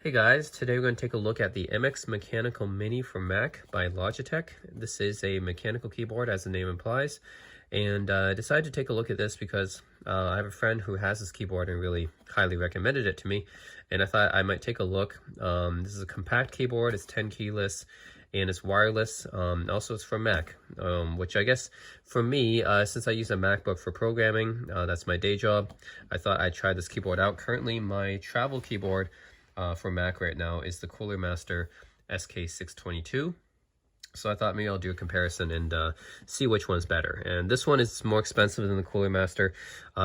Hey guys, today we're going to take a look at the MX Mechanical Mini from Mac by Logitech. This is a mechanical keyboard, as the name implies, and I decided to take a look at this because I have a friend who has this keyboard and really highly recommended it to me, and I thought I might take a look. This is a compact keyboard, it's 10 keyless, and it's wireless. Also, it's from Mac, which I guess for me, since I use a MacBook for programming, that's my day job, I thought I'd try this keyboard out. Currently, my travel keyboard for Mac right now is the Master SK622. So I thought maybe I'll do a comparison and see which one's better. And this one is more expensive than the Cooler Master.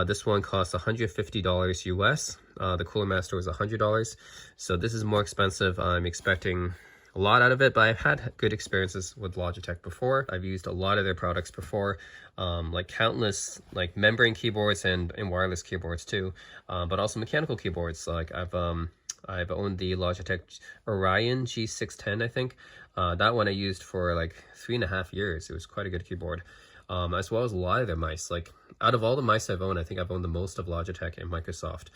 This one costs $150 US. The Cooler Master was $100. So this is more expensive. I'm expecting a lot out of it, but I've had good experiences with Logitech before. I've used a lot of their products before, like countless like membrane keyboards and wireless keyboards too, but also mechanical keyboards. Like I've owned the Logitech Orion G610, I think. That one I used for like 3.5 years. It was quite a good keyboard, as well as a lot of their mice. Like out of all the mice I've owned, I think I've owned the most of Logitech and Microsoft.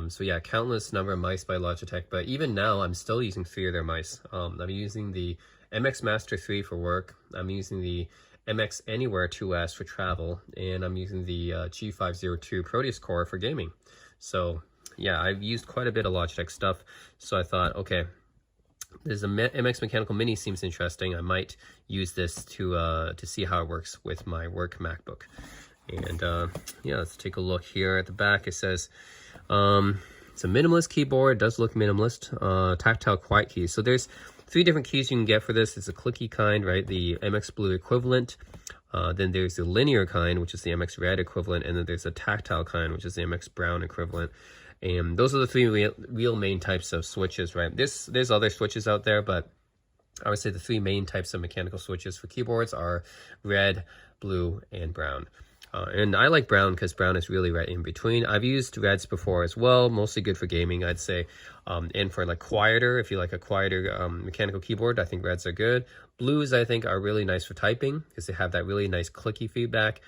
So yeah, countless number of mice by Logitech, but even now I'm still using 3 of their mice. I'm using the MX Master 3 for work. I'm using the MX Anywhere 2S for travel, and I'm using the G502 Proteus Core for gaming. So yeah, I've used quite a bit of Logitech stuff, so I thought, okay, there's a MX Mechanical Mini seems interesting. I might use this to see how it works with my work MacBook. And yeah, let's take a look here at the back. It says it's a minimalist keyboard. It does look minimalist. Tactile quiet keys. So there's 3 different keys you can get for this. It's a clicky kind, right? The MX Blue equivalent. Then there's the linear kind, which is the MX Red equivalent, and then there's a tactile kind, which is the MX Brown equivalent. And those are the 3 real main types of switches, right? There's other switches out there, but I would say the 3 main types of mechanical switches for keyboards are red, blue, and brown. And I like brown because brown is really right in between. I've used reds before as well, mostly good for gaming, I'd say. And for like quieter, if you like a quieter mechanical keyboard, I think reds are good. Blues, I think, are really nice for typing because they have that really nice clicky feedback.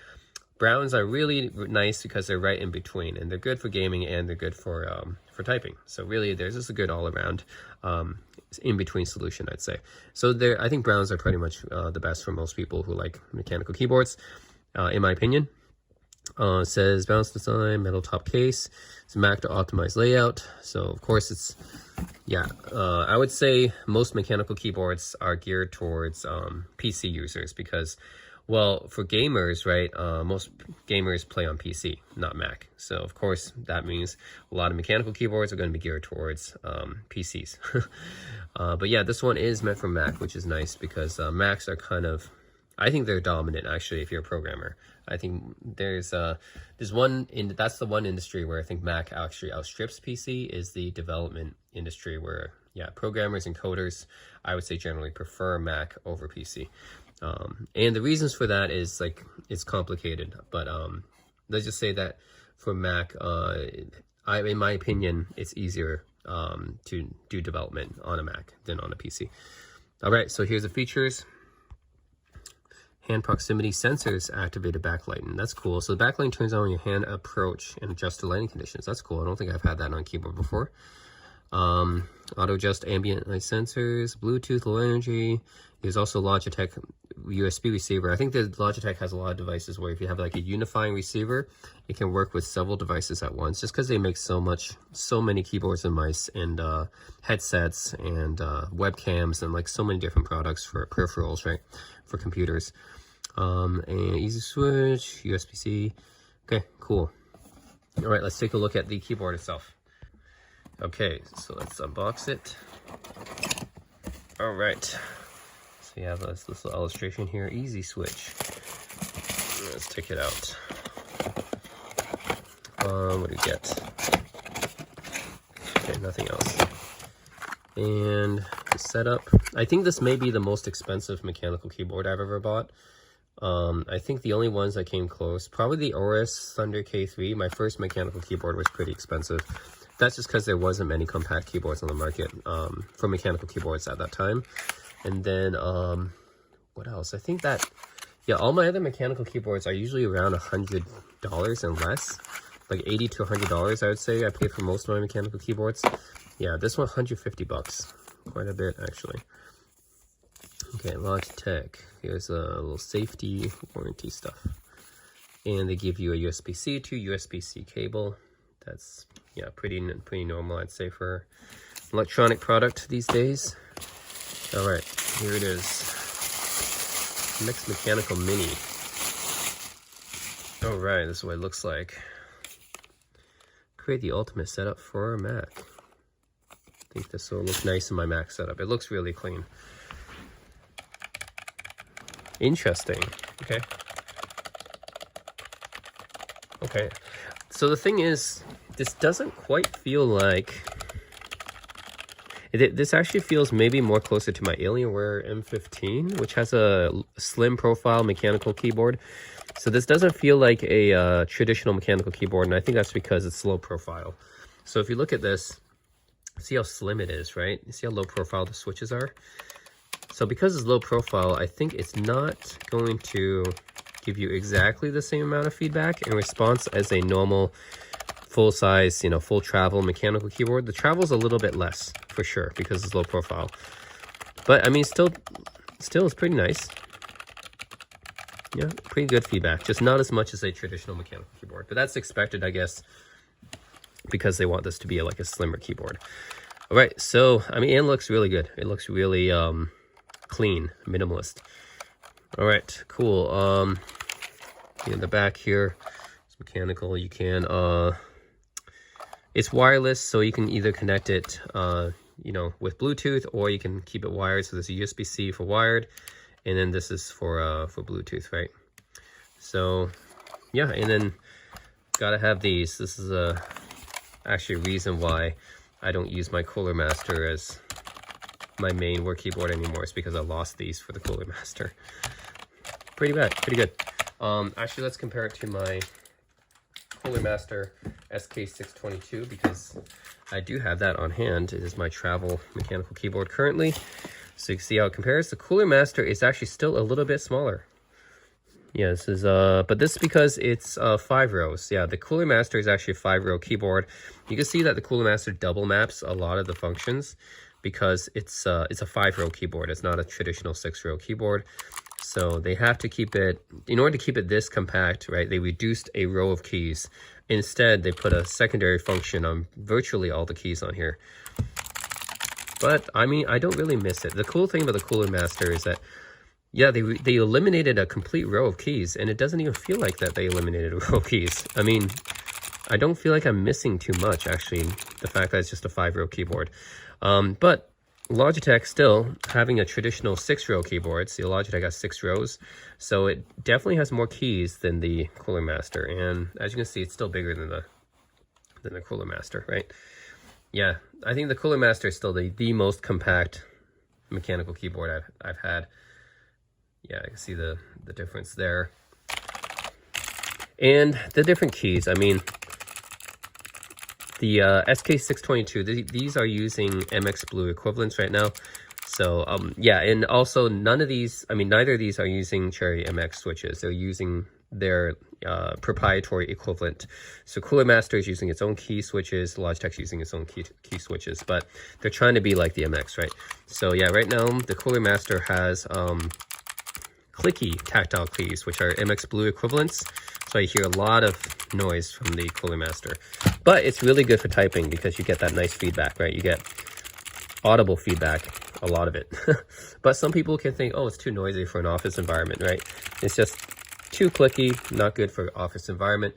Browns are really nice because they're right in between, and they're good for gaming and they're good for typing. So really, there's just a good all-around in-between solution, I'd say. So I think browns are pretty much the best for most people who like mechanical keyboards, in my opinion. It says balance design, metal top case. It's Mac to optimize layout. So of course it's, yeah, I would say most mechanical keyboards are geared towards PC users because, well, for gamers, right, most gamers play on PC, not Mac. So, of course, that means a lot of mechanical keyboards are going to be geared towards PCs. But yeah, this one is meant for Mac, which is nice because Macs are kind of, I think they're dominant, actually, if you're a programmer. I think that's the one industry where I think Mac actually outstrips PC is the development industry where, yeah, programmers and coders, I would say generally prefer Mac over PC. And the reasons for that is like it's complicated, but let's just say that for Mac, in my opinion, it's easier to do development on a Mac than on a PC. All right, so here's the features. Hand proximity sensors activated backlighting. That's cool. So the backlighting turns on when your hand approach and adjust to lighting conditions. That's cool. I don't think I've had that on a keyboard before. Auto adjust ambient light sensors, Bluetooth, low energy. There's also Logitech USB receiver. I think that Logitech has a lot of devices where if you have like a unifying receiver, it can work with several devices at once, just because they make so many keyboards and mice and headsets and webcams and like so many different products for peripherals, right, for computers. And easy switch, USB-C. Okay, cool. All right, let's take a look at the keyboard itself. Okay, so let's unbox it. All right, so we have this little illustration here, easy switch. Let's take it out. What do we get? Okay, nothing else. And the setup. I think this may be the most expensive mechanical keyboard I've ever bought. I think the only ones that came close, probably the Aorus Thunder K3. My first mechanical keyboard was pretty expensive. That's just because there wasn't many compact keyboards on the market for mechanical keyboards at that time. And then, what else? I think that, yeah, all my other mechanical keyboards are usually around $100 and less. Like $80 to $100, I would say. I pay for most of my mechanical keyboards. Yeah, this one $150, quite a bit actually. Okay, Logitech. Here's a little safety warranty stuff, and they give you a USB-C to USB-C cable. That's, yeah, pretty normal, I'd say, for electronic product these days. All right, here it is, MX Mechanical Mini. All right, this is what it looks like. Create the ultimate setup for a Mac. I think this will look nice in my Mac setup. It looks really clean. Interesting. Okay. Okay. So the thing is, this doesn't quite feel like... This actually feels maybe more closer to my Alienware M15, which has a slim profile mechanical keyboard. So this doesn't feel like a traditional mechanical keyboard, and I think that's because it's low profile. So if you look at this, see how slim it is, right? You see how low profile the switches are? So because it's low profile, I think it's not going to give you exactly the same amount of feedback in response as a normal full size, you know, full travel mechanical keyboard. The travel's a little bit less for sure because it's low profile. But I mean, still it's pretty nice. Yeah, pretty good feedback. Just not as much as a traditional mechanical keyboard. But that's expected, I guess, because they want this to be like a slimmer keyboard. All right, so I mean, it looks really good. It looks really clean, minimalist. All right, cool. In the back here, it's mechanical. You can it's wireless, so you can either connect it you know, with Bluetooth, or you can keep it wired. So there's a USB-C for wired, and then this is for Bluetooth, right? So yeah, and then gotta have these. This is actually a reason why I don't use my Cooler Master as my main work keyboard anymore. It's because I lost these for the Cooler Master. Pretty bad, pretty good. Actually, let's compare it to my Cooler Master SK622, because I do have that on hand. It is my travel mechanical keyboard currently. So you can see how it compares. The Cooler Master is actually still a little bit smaller. Yeah, this is, but this is because it's 5 rows. Yeah, the Cooler Master is actually a 5-row keyboard. You can see that the Cooler Master double maps a lot of the functions because it's a 5-row keyboard. It's not a traditional 6-row keyboard. So they have to keep it, in order to keep it this compact, right, they reduced a row of keys. Instead, they put a secondary function on virtually all the keys on here. But, I mean, I don't really miss it. The cool thing about the Cooler Master is that, yeah, they eliminated a complete row of keys, and it doesn't even feel like that they eliminated a row of keys. I mean, I don't feel like I'm missing too much, actually, the fact that it's just a 5-row keyboard. But Logitech still having a traditional 6-row keyboard. See, Logitech got 6 rows, so it definitely has more keys than the Cooler Master. And as you can see, it's still bigger than the Cooler Master, right? Yeah, I think the Cooler Master is still the most compact mechanical keyboard I've had. Yeah, I can see the difference there. And the different keys, I mean, the SK622, these are using MX Blue equivalents right now. So, yeah, and also none of these, I mean, neither of these are using Cherry MX switches. They're using their proprietary equivalent. So Cooler Master is using its own key switches, Logitech's using its own key switches, but they're trying to be like the MX, right? So yeah, right now the Cooler Master has clicky tactile keys, which are MX Blue equivalents. So I hear a lot of noise from the Cooler Master. But it's really good for typing because you get that nice feedback, right? You get audible feedback, a lot of it. But some people can think, oh, it's too noisy for an office environment, right? It's just too clicky, not good for office environment.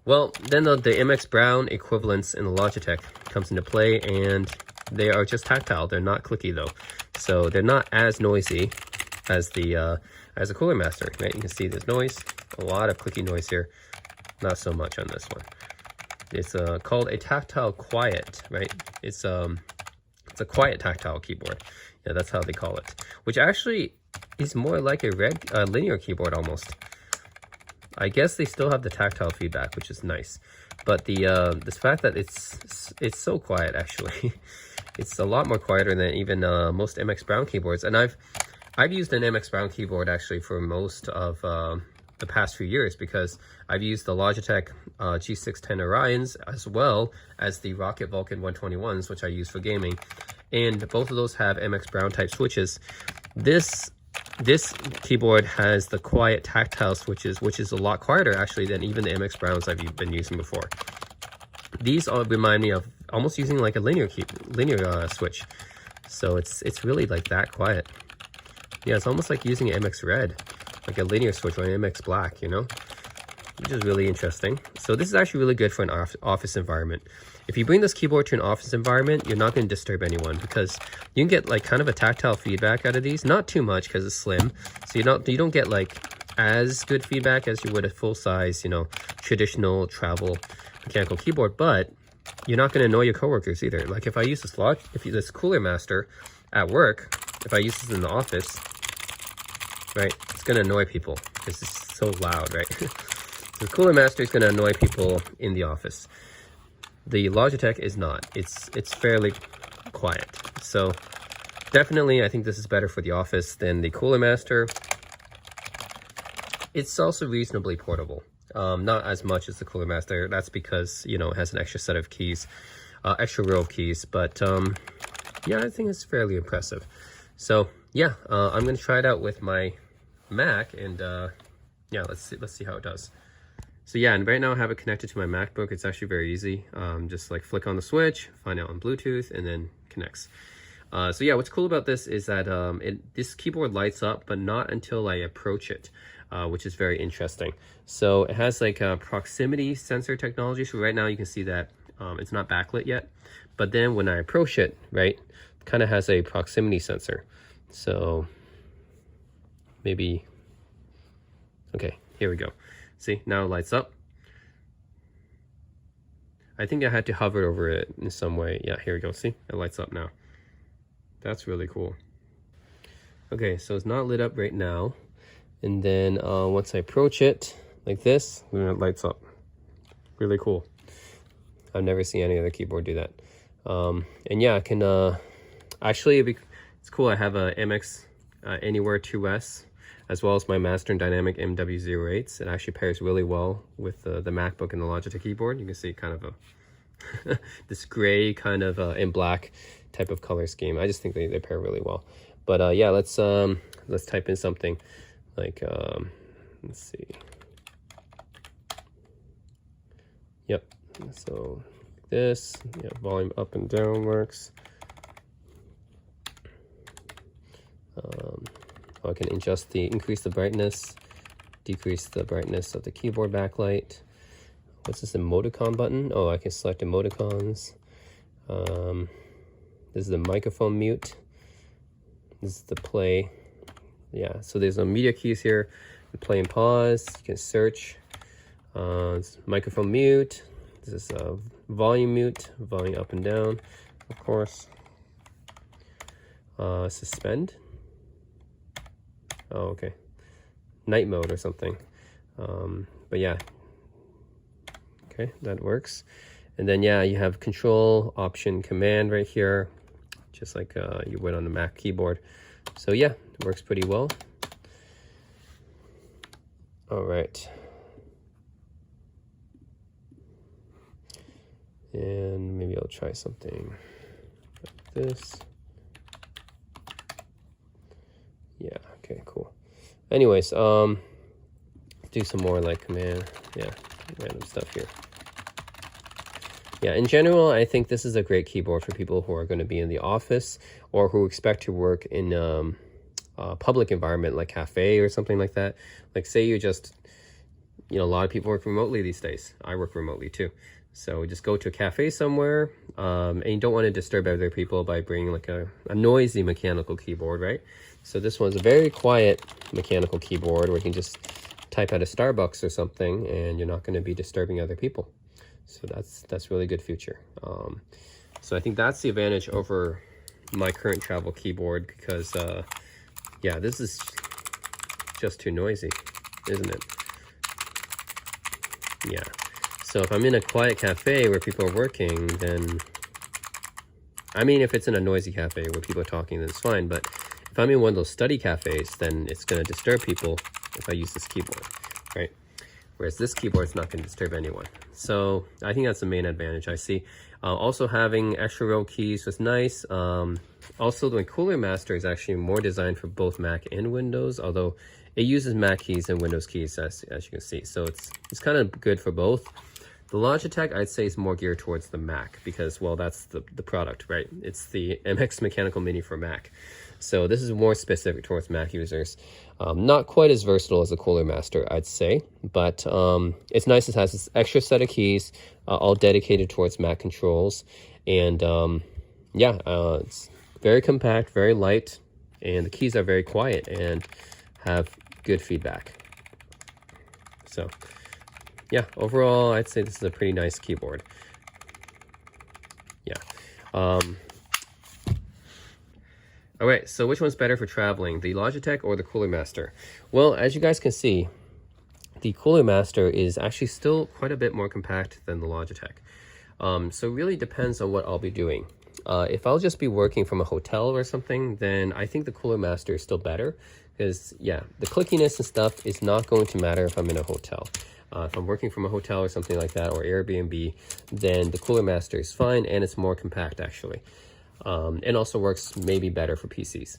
Well, then the MX Brown equivalents in the Logitech comes into play, and they are just tactile. They're not clicky though. So they're not as noisy as the Cooler Master, right? You can see there's noise, a lot of clicky noise here. Not so much on this one. It's called a tactile quiet, right? It's a quiet tactile keyboard. Yeah, that's how they call it. Which actually is more like a linear keyboard almost. I guess they still have the tactile feedback, which is nice. But this fact that it's so quiet, actually, it's a lot more quieter than even most MX Brown keyboards. And I've used an MX Brown keyboard actually for most of the past few years, because I've used the Logitech G610 Orions as well as the Rocket Vulcan 121s, which I use for gaming, and both of those have MX Brown type switches. This keyboard has the quiet tactile switches, which is a lot quieter actually than even the MX Browns I've been using before. These all remind me of almost using like a linear switch, so it's really like that quiet. Yeah, it's almost like using an MX Red, like a linear switch, or an MX Black, you know, which is really interesting. So this is actually really good for an office environment. If you bring this keyboard to an office environment, you're not going to disturb anyone, because you can get like kind of a tactile feedback out of these. Not too much because it's slim, so you don't get like as good feedback as you would a full size, you know, traditional travel mechanical keyboard. But you're not going to annoy your coworkers either. Like if I use this Cooler Master at work, if I use this in the office, right, it's going to annoy people because it's so loud, right? The Cooler Master is going to annoy people in the office. The Logitech is not. It's fairly quiet. So definitely, I think this is better for the office than the Cooler Master. It's also reasonably portable. Not as much as the Cooler Master. That's because, you know, it has an extra set of keys, extra row of keys. But yeah, I think it's fairly impressive. So yeah, I'm gonna try it out with my Mac, and yeah, let's see how it does. So yeah, and right now I have it connected to my MacBook. It's actually very easy. Just like flick on the switch, find out on Bluetooth, and then connects. So yeah, what's cool about this is that this keyboard lights up, but not until I approach it, which is very interesting. So it has like a proximity sensor technology. So right now you can see that it's not backlit yet, but then when I approach it, right, it kind of has a proximity sensor. So maybe, okay, here we go. See, now it lights up. I think I had to hover over it in some way. Yeah, here we go. See, it lights up now. That's really cool. Okay, so it's not lit up right now. And then once I approach it like this, then it lights up. Really cool. I've never seen any other keyboard do that. And yeah, I can actually, it's cool. I have a MX Anywhere 2S, as well as my Master Dynamic MW08s. It actually pairs really well with the MacBook and the Logitech keyboard. You can see kind of a this gray kind of in black type of color scheme. I just think they pair really well. But yeah, let's type in something like let's see. Yep. So this, yeah, volume up and down works. I can increase the brightness, decrease the brightness of the keyboard backlight. What's this emoticon button? Oh, I can select emoticons. This is the microphone mute. This is the play. Yeah, so there's some media keys here. The play and pause. You can search. Microphone mute. This is a volume mute. Volume up and down, of course. Suspend. Oh, okay. Night mode or something. But yeah. Okay, that works. And then yeah, you have Control, Option, Command right here, just like you would on the Mac keyboard. So yeah, it works pretty well. All right. And maybe I'll try something like this. Yeah, okay, cool. Anyways, do some more like command, yeah, random stuff here. Yeah, in general, I think this is a great keyboard for people who are going to be in the office or who expect to work in a public environment like cafe or something like that. Like say you just, you know, a lot of people work remotely these days. I work remotely too. So just go to a cafe somewhere, and you don't want to disturb other people by bringing like a noisy mechanical keyboard, right? So this one's a very quiet mechanical keyboard where you can just type at a Starbucks or something and you're not going to be disturbing other people. So that's really good feature. So I think that's the advantage over my current travel keyboard because, yeah, this is just too noisy, isn't it? Yeah. So if I'm in a quiet cafe where people are working, then, I mean, if it's in a noisy cafe where people are talking, then it's fine. But if I'm in one of those study cafes, then it's going to disturb people if I use this keyboard, whereas this keyboard is not going to disturb anyone. So I think that's the main advantage I see. Also having extra row keys was nice. Also the Cooler Master is actually more designed for both Mac and Windows, although it uses Mac keys and Windows keys as you can see. So it's kind of good for both. The Logitech, I'd say, is more geared towards the Mac because, well, that's the product, right? It's the MX Mechanical Mini for Mac. So this is more specific towards Mac users. Not quite as versatile as the Cooler Master, I'd say, but it's nice. It has this extra set of keys, all dedicated towards Mac controls. And yeah, it's very compact, very light, and the keys are very quiet and have good feedback. So yeah, overall, I'd say this is a pretty nice keyboard. Yeah. All right, so which one's better for traveling, the Logitech or the Cooler Master? Well, as you guys can see, the Cooler Master is actually still quite a bit more compact than the Logitech. So it really depends on what I'll be doing. If I'll just be working from a hotel or something, then I think the Cooler Master is still better because, yeah, the clickiness and stuff is not going to matter if I'm in a hotel. If I'm working from a hotel or something like that, or Airbnb, then the Cooler Master is fine, and it's more compact actually. And also works maybe better for PCs.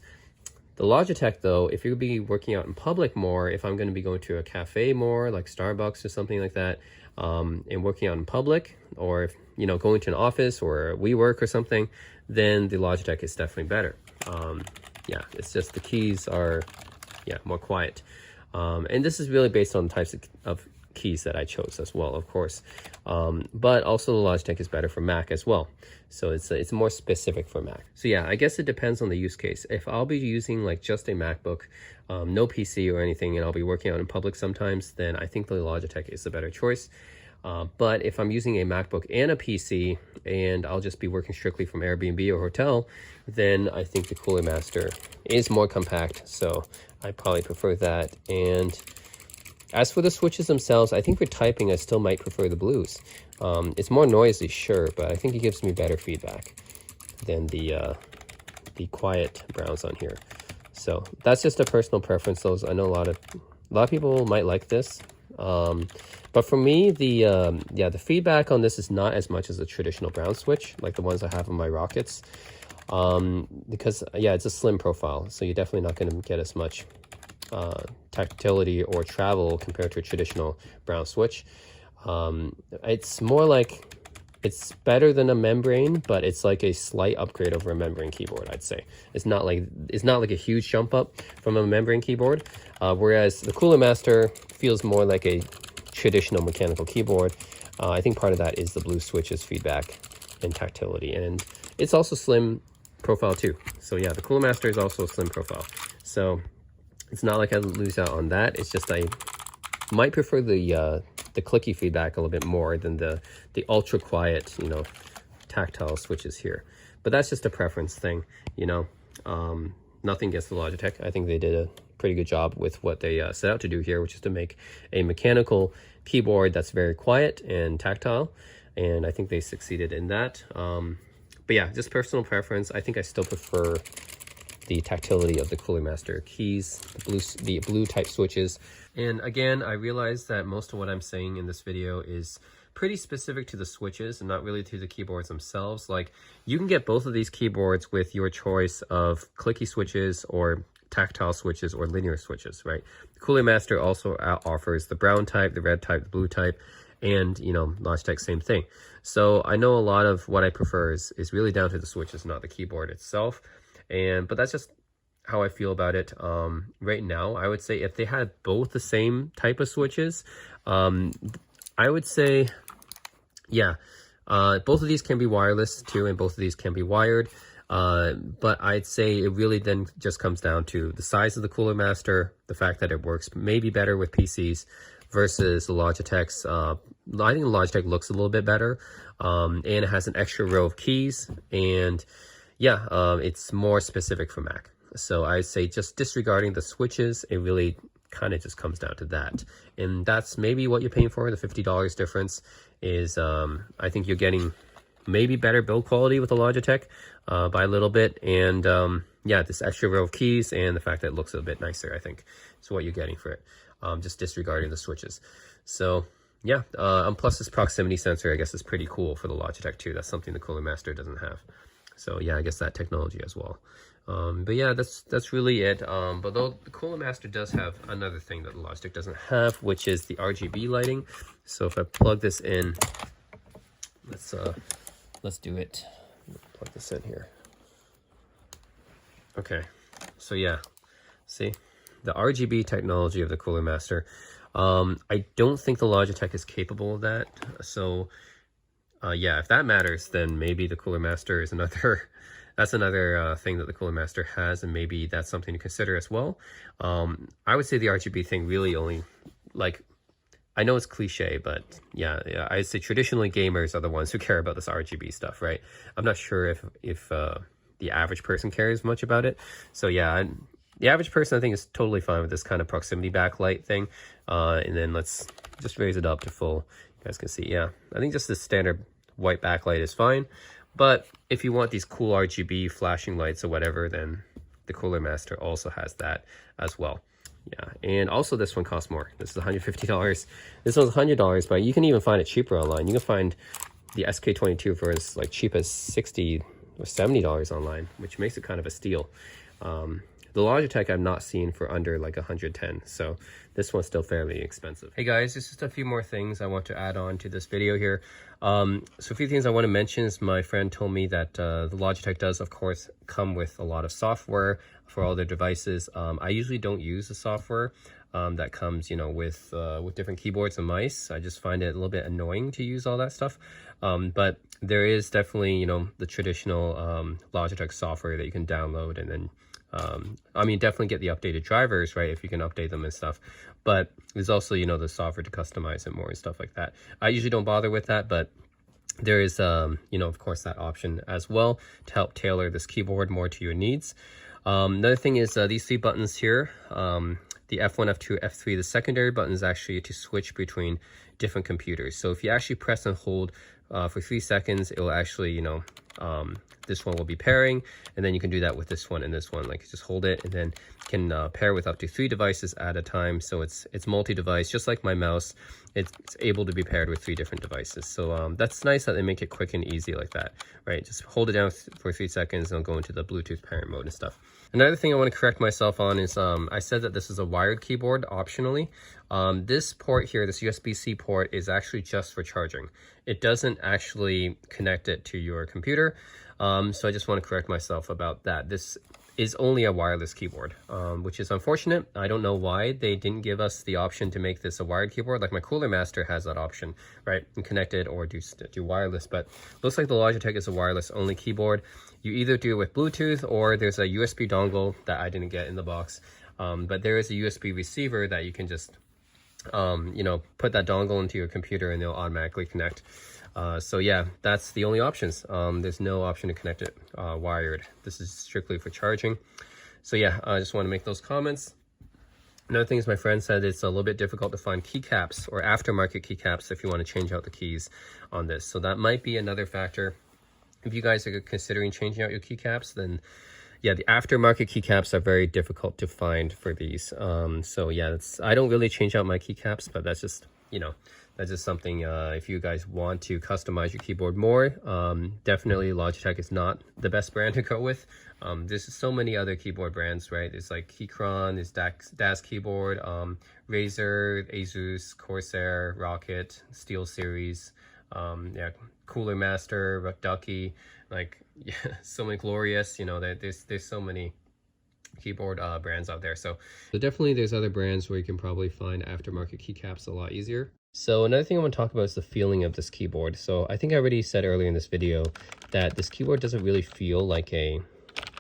The Logitech though, if you'll be working out in public more, if I'm going to be going to a cafe more, like Starbucks or something like that, and working out in public, or if, you know, going to an office or WeWork or something, then the Logitech is definitely better. Yeah, it's just the keys are, yeah, more quiet. And this is really based on the types of keys that I chose as well, of course. But also the Logitech is better for Mac as well. So it's more specific for Mac. So yeah, I guess it depends on the use case. If I'll be using like just a MacBook, no PC or anything, and I'll be working out in public sometimes, then I think the Logitech is the better choice. But if I'm using a MacBook and a PC, and I'll just be working strictly from Airbnb or hotel, then I think the Cooler Master is more compact. So I probably prefer that. And as for the switches themselves, I think for typing, I still might prefer the blues. It's more noisy, sure, but I think it gives me better feedback than the quiet browns on here. So that's just a personal preference. Those, I know a lot of people might like this, but for me, the feedback on this is not as much as a traditional brown switch, like the ones I have on my Rockets, because yeah, it's a slim profile, so you're definitely not going to get as much tactility or travel compared to a traditional brown switch. It's more like, it's better than a membrane, but it's like a slight upgrade over a membrane keyboard, I'd say. It's not like a huge jump up from a membrane keyboard, whereas the Cooler Master feels more like a traditional mechanical keyboard. I think part of that is the blue switches feedback and tactility, and it's also slim profile too. So yeah, the Cooler Master is also a slim profile. So it's not like I lose out on that. It's just I might prefer the clicky feedback a little bit more than the ultra quiet, you know, tactile switches here. But that's just a preference thing, you know. Nothing against the Logitech. I think they did a pretty good job with what they set out to do here, which is to make a mechanical keyboard that's very quiet and tactile, and I think they succeeded in that. But yeah, just personal preference. I think I still prefer the tactility of the Cooler Master keys, the blue type switches. And again, I realize that most of what I'm saying in this video is pretty specific to the switches and not really to the keyboards themselves. Like, you can get both of these keyboards with your choice of clicky switches or tactile switches or linear switches, right? The Cooler Master also offers the brown type, the red type, the blue type, and, you know, Logitech, same thing. So I know a lot of what I prefer is really down to the switches, not the keyboard itself. But that's just how I feel about it. Right now, I would say if they had both the same type of switches, I would say, yeah, both of these can be wireless too, and both of these can be wired. But I'd say it really then just comes down to the size of the Cooler Master, the fact that it works maybe better with PCs versus the Logitech's. I think the Logitech looks a little bit better, and it has an extra row of keys, and yeah, it's more specific for Mac. So I'd say just disregarding the switches, it really kind of just comes down to that. And that's maybe what you're paying for. The $50 difference is, I think you're getting maybe better build quality with the Logitech by a little bit. And yeah, this extra row of keys and the fact that it looks a bit nicer, I think, is what you're getting for it. just disregarding the switches. So yeah, and plus this proximity sensor, I guess, is pretty cool for the Logitech too. That's something the Cooler Master doesn't have. So yeah, I guess that technology as well. But yeah, that's really it. But though the Cooler Master does have another thing that the Logitech doesn't have, which is the RGB lighting. So if I plug this in, let's do it. Plug this in here. Okay, so yeah, see the RGB technology of the Cooler Master. I don't think the Logitech is capable of that. So yeah, if that matters, then maybe the Cooler Master is another that's another thing that the Cooler Master has, and maybe that's something to consider as well. I would say the RGB thing really only, like, I know it's cliche, but yeah, I'd say traditionally gamers are the ones who care about this RGB stuff, right? I'm not sure if the average person cares much about it. So yeah, the average person, I think, is totally fine with this kind of proximity backlight thing. And then let's just raise it up to full. You guys can see, yeah, I think just the standard white backlight is fine. But if you want these cool RGB flashing lights or whatever, then the Cooler Master also has that as well. Yeah, and also this one costs more. This is $150. This one's $100, but you can even find it cheaper online. You can find the SK22 for as like cheap as $60 or $70 online, which makes it kind of a steal. The Logitech I've not seen for under like 110, so this one's still fairly expensive. Hey guys, there's just a few more things I want to add on to this video here. So a few things I want to mention is my friend told me that the Logitech does, of course, come with a lot of software for all their devices. I usually don't use the software that comes, you know, with different keyboards and mice. I just find it a little bit annoying to use all that stuff. But there is definitely, you know, the traditional Logitech software that you can download, and then I mean, definitely get the updated drivers, right, if you can update them and stuff. But there's also, you know, the software to customize it more and stuff like that. I usually don't bother with that, but there is, you know, of course, that option as well to help tailor this keyboard more to your needs. Another thing is these three buttons here, the F1, F2, F3, the secondary button is actually to switch between different computers. So if you actually press and hold for 3 seconds, it will actually, you know, this one will be pairing, and then you can do that with this one and this one. Like, just hold it and then can pair with up to 3 devices at a time. So it's multi-device, just like my mouse. It's able to be paired with 3 different devices. So that's nice that they make it quick and easy like that, right? Just hold it down for 3 seconds and it'll go into the Bluetooth parent mode and stuff. Another thing I want to correct myself on is I said that this is a wired keyboard optionally. This port here, this USB-C port, is actually just for charging. It doesn't actually connect it to your computer. So I just want to correct myself about that. This is only a wireless keyboard, which is unfortunate. I don't know why they didn't give us the option to make this a wired keyboard. Like my Cooler Master has that option, right? And connect it or do wireless, but looks like the Logitech is a wireless only keyboard. You either do it with Bluetooth, or there's a USB dongle that I didn't get in the box. But there is a USB receiver that you can just, you know, put that dongle into your computer and it'll automatically connect. So yeah, that's the only options. There's no option to connect it wired. This is strictly for charging. So yeah, I just want to make those comments. Another thing is my friend said it's a little bit difficult to find keycaps or aftermarket keycaps if you want to change out the keys on this. So that might be another factor. If you guys are considering changing out your keycaps, then yeah, the aftermarket keycaps are very difficult to find for these. So yeah, I don't really change out my keycaps, but that's just, you know, that's just something, if you guys want to customize your keyboard more, definitely Logitech is not the best brand to go with. There's so many other keyboard brands, right? There's like Keychron, there's DAS Keyboard, Razer, Asus, Corsair, Rocket, Steel Series, yeah, Cooler Master, Ducky, like, yeah, so many Glorious, you know, there's so many keyboard brands out there. So definitely there's other brands where you can probably find aftermarket keycaps a lot easier. So another thing I want to talk about is the feeling of this keyboard. So I think I already said earlier in this video that this keyboard doesn't really feel like a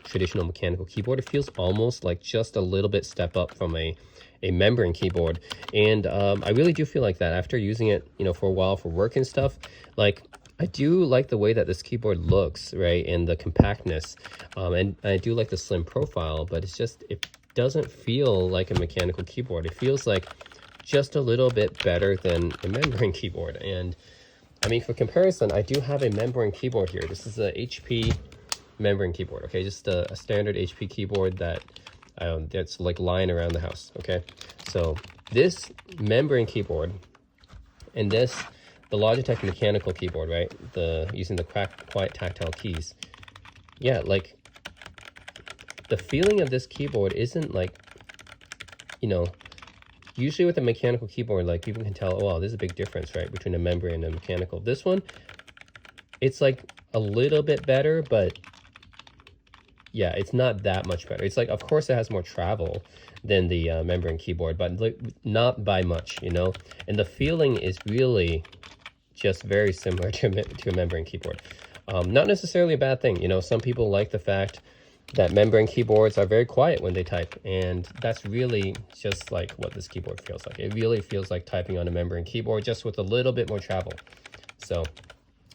traditional mechanical keyboard. It feels almost like just a little bit step up from a membrane keyboard. And I really do feel like that after using it, you know, for a while for work and stuff. Like, I do like the way that this keyboard looks, right, and the compactness, and I do like the slim profile, but it's just, it doesn't feel like a mechanical keyboard. It feels like just a little bit better than a membrane keyboard. And I mean, for comparison, I do have a membrane keyboard here. This is a HP membrane keyboard, okay, just a standard HP keyboard that that's like lying around the house, okay. So this membrane keyboard and the Logitech mechanical keyboard, right? Using the quiet tactile keys. Yeah, like the feeling of this keyboard isn't like, you know, usually with a mechanical keyboard, like people can tell, oh, wow, there's a big difference, right, between a membrane and a mechanical. This one, it's like a little bit better, but yeah, it's not that much better. It's like, of course, it has more travel than the membrane keyboard, but like, not by much, you know? And the feeling is really just very similar to a membrane keyboard. Not necessarily a bad thing. You know, some people like the fact that membrane keyboards are very quiet when they type, and that's really just like what this keyboard feels like. It really feels like typing on a membrane keyboard, just with a little bit more travel. So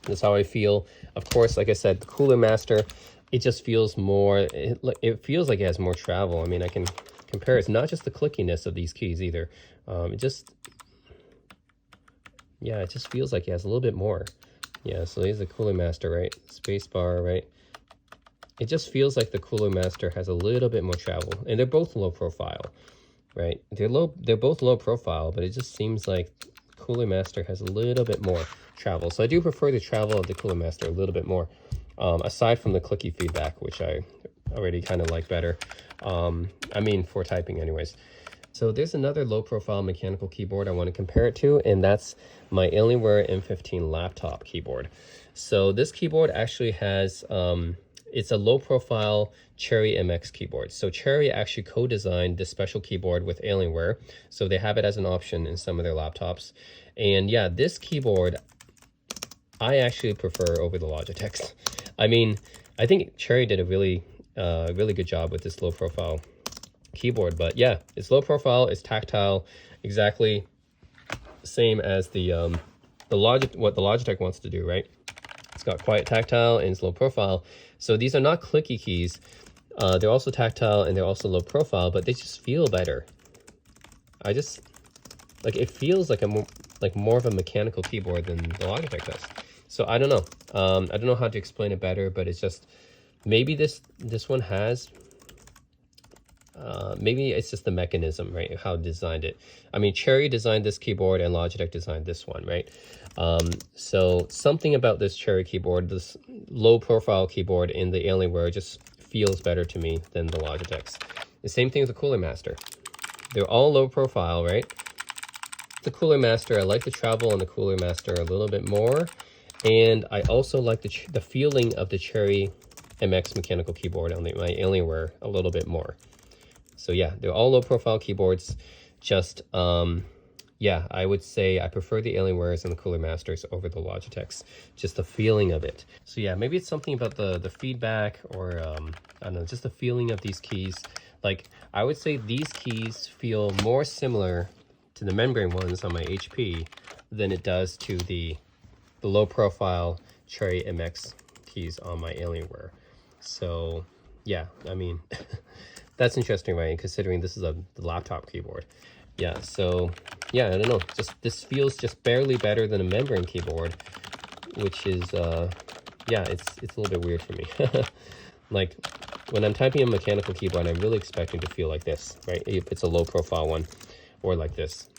that's how I feel. Of course, like I said, the Cooler Master, it just feels more, it feels like it has more travel. I mean, I can compare. It's not just the clickiness of these keys either. It just feels like it has a little bit more. Yeah, so here's the Cooler Master, right? Spacebar, right? It just feels like the Cooler Master has a little bit more travel, and they're both low profile, right? They're both low profile, but it just seems like Cooler Master has a little bit more travel. So I do prefer the travel of the Cooler Master a little bit more, aside from the clicky feedback, which I already kind of like better. I mean, for typing anyways. So there's another low profile mechanical keyboard I want to compare it to, and that's my Alienware M15 laptop keyboard. So this keyboard actually has, it's a low profile Cherry MX keyboard. So Cherry actually co-designed this special keyboard with Alienware. So they have it as an option in some of their laptops. And yeah, this keyboard, I actually prefer over the Logitech's. I mean, I think Cherry did a really good job with this low profile keyboard, but yeah, it's low profile, it's tactile, exactly same as what the Logitech wants to do, right? It's got quiet tactile and it's low profile. So these are not clicky keys. They're also tactile and they're also low profile, but they just feel better. I just like, it feels like more of a mechanical keyboard than the Logitech does. So I don't know. I don't know how to explain it better, but it's just, maybe this one has, maybe it's just the mechanism, right? How it designed it. I mean, Cherry designed this keyboard and Logitech designed this one, right? So something about this Cherry keyboard, this low profile keyboard in the Alienware, just feels better to me than the Logitech's. The same thing with the Cooler Master. They're all low profile, right? The Cooler Master, I like the travel on the Cooler Master a little bit more. And I also like the feeling of the Cherry MX mechanical keyboard on my Alienware a little bit more. So yeah, they're all low profile keyboards. Just, yeah, I would say I prefer the Alienwares and the Cooler Masters over the Logitech's, just the feeling of it. So yeah, maybe it's something about the feedback, or I don't know, just the feeling of these keys. Like, I would say these keys feel more similar to the membrane ones on my HP than it does to the low profile Cherry MX keys on my Alienware. So yeah, I mean, that's interesting, right? Considering this is the laptop keyboard. Yeah, so yeah, I don't know. Just, this feels just barely better than a membrane keyboard, which is, yeah, it's a little bit weird for me. Like, when I'm typing a mechanical keyboard, I'm really expecting to feel like this, right? If it's a low profile one, or like this.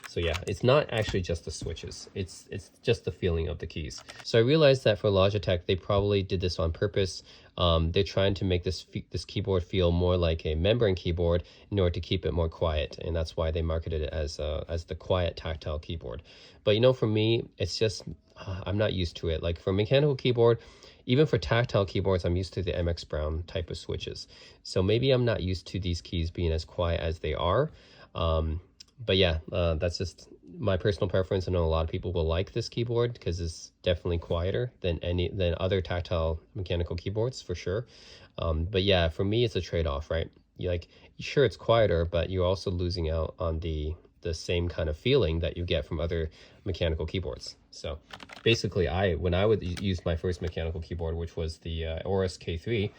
So yeah, it's not actually just the switches. It's just the feeling of the keys. So I realized that for Logitech, they probably did this on purpose. They're trying to make this keyboard feel more like a membrane keyboard in order to keep it more quiet, and that's why they marketed it as the quiet tactile keyboard. But you know, for me, it's just I'm not used to it. Like, for a mechanical keyboard, even for tactile keyboards, I'm used to the MX Brown type of switches. So maybe I'm not used to these keys being as quiet as they are. But yeah, that's just my personal preference. I know a lot of people will like this keyboard because it's definitely quieter than other tactile mechanical keyboards, for sure. But yeah, for me, it's a trade-off, right? Sure, it's quieter, but you're also losing out on the same kind of feeling that you get from other mechanical keyboards. So basically, when I would use my first mechanical keyboard, which was the Aorus K3,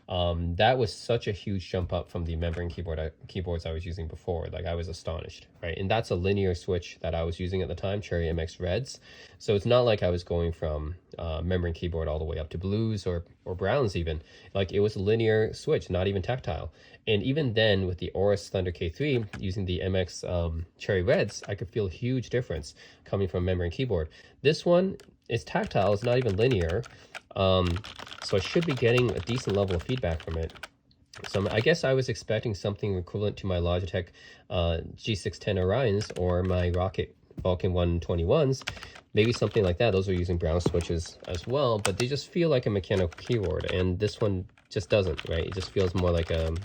That was such a huge jump up from the membrane keyboards I was using before. Like, I was astonished, right? And that's a linear switch that I was using at the time, Cherry MX Reds. So it's not like I was going from membrane keyboard all the way up to blues or browns even. Like, it was a linear switch, not even tactile. And even then, with the Aorus Thunder K3 using the MX Cherry Reds, I could feel a huge difference coming from a membrane keyboard. This one is tactile, it's not even linear. So I should be getting a decent level of feedback from it. So I guess I was expecting something equivalent to my Logitech G610 Orions or my Rocket Vulcan 121s. Maybe something like that. Those are using brown switches as well, but they just feel like a mechanical keyboard, and this one just doesn't, right? It just feels more like an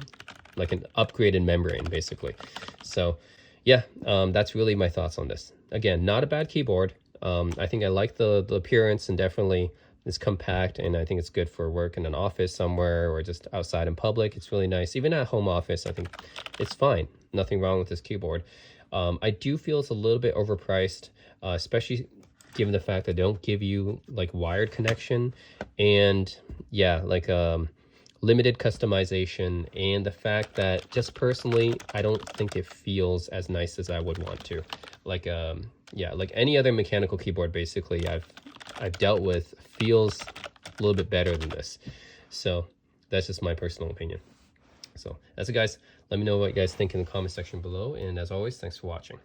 upgraded membrane, basically. So yeah, that's really my thoughts on this. Again, not a bad keyboard. I think I like the appearance, and definitely it's compact, and I think it's good for work in an office somewhere or just outside in public. It's really nice. Even at home office, I think it's fine. Nothing wrong with this keyboard. I do feel it's a little bit overpriced, especially given the fact that they don't give you like wired connection, and yeah, like limited customization, and the fact that just personally, I don't think it feels as nice as I would want to. Like yeah, like any other mechanical keyboard basically I've dealt with feels a little bit better than this. So that's just my personal opinion. So that's it, guys. Let me know what you guys think in the comment section below, and as always, thanks for watching.